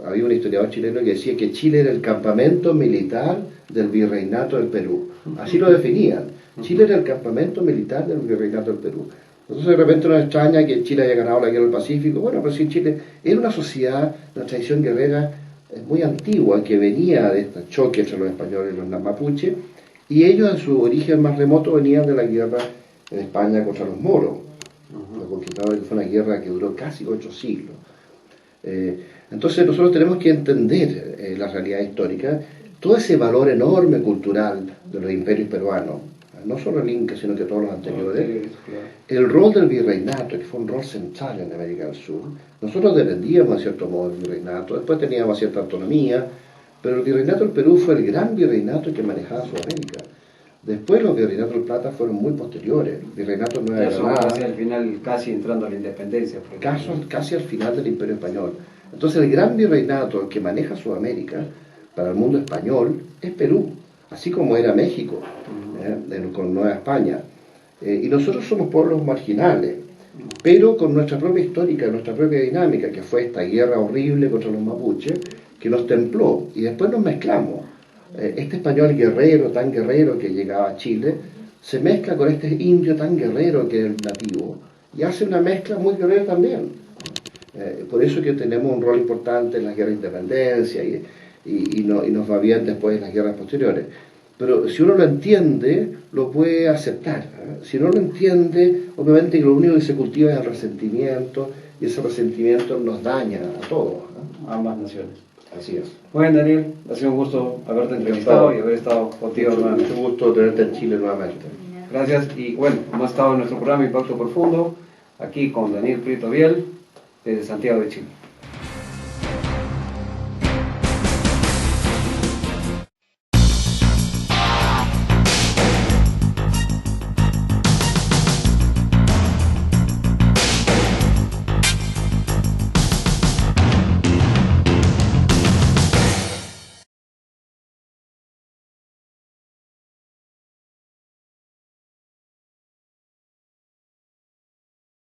Había un historiador chileno que decía que Chile era el campamento militar del virreinato del Perú. Así lo definían. Chile era el campamento militar del virreinato del Perú. Entonces de repente nos extraña que Chile haya ganado la guerra del Pacífico. Bueno, pero sí, Chile era una sociedad, una tradición guerrera muy antigua que venía de este choque entre los españoles y los mapuches, y ellos en su origen más remoto venían de la guerra en España contra los moros, los conquistadores, que fue una guerra que duró casi 8 siglos. Entonces nosotros tenemos que entender la realidad histórica, todo ese valor enorme cultural de los imperios peruanos, no solo el Inca, sino que todos los anteriores, el rol del virreinato, que fue un rol central en América del Sur. Nosotros dependíamos, en cierto modo, del virreinato, después teníamos cierta autonomía, pero el virreinato del Perú fue el gran virreinato que manejaba Sudamérica. Después los virreinatos del Plata fueron muy posteriores. El virreinato de Nueva Granada, casi al final, casi entrando a la independencia. Casi al final del Imperio Español. Entonces el gran virreinato que maneja Sudamérica para el mundo español es Perú, así como era México, con Nueva España. Y nosotros somos pueblos marginales, pero con nuestra propia histórica, nuestra propia dinámica, que fue esta guerra horrible contra los mapuches, que nos templó, y después nos mezclamos. Este español guerrero, tan guerrero que llegaba a Chile, se mezcla con este indio tan guerrero que es el nativo, y hace una mezcla muy guerrera también. Por eso que tenemos un rol importante en las guerras de independencia, y nos va bien después en las guerras posteriores. Pero si uno lo entiende, lo puede aceptar. Si no lo entiende, obviamente que lo único que se cultiva es el resentimiento, y ese resentimiento nos daña a todos, a ambas naciones. Así es. Bueno, Daniel, ha sido un gusto haberte entrevistado y haber estado contigo nuevamente. Mucho gusto tenerte en Chile nuevamente. Gracias, y bueno, hemos estado en nuestro programa Impacto Profundo, aquí con Daniel Prieto Biel, desde Santiago de Chile.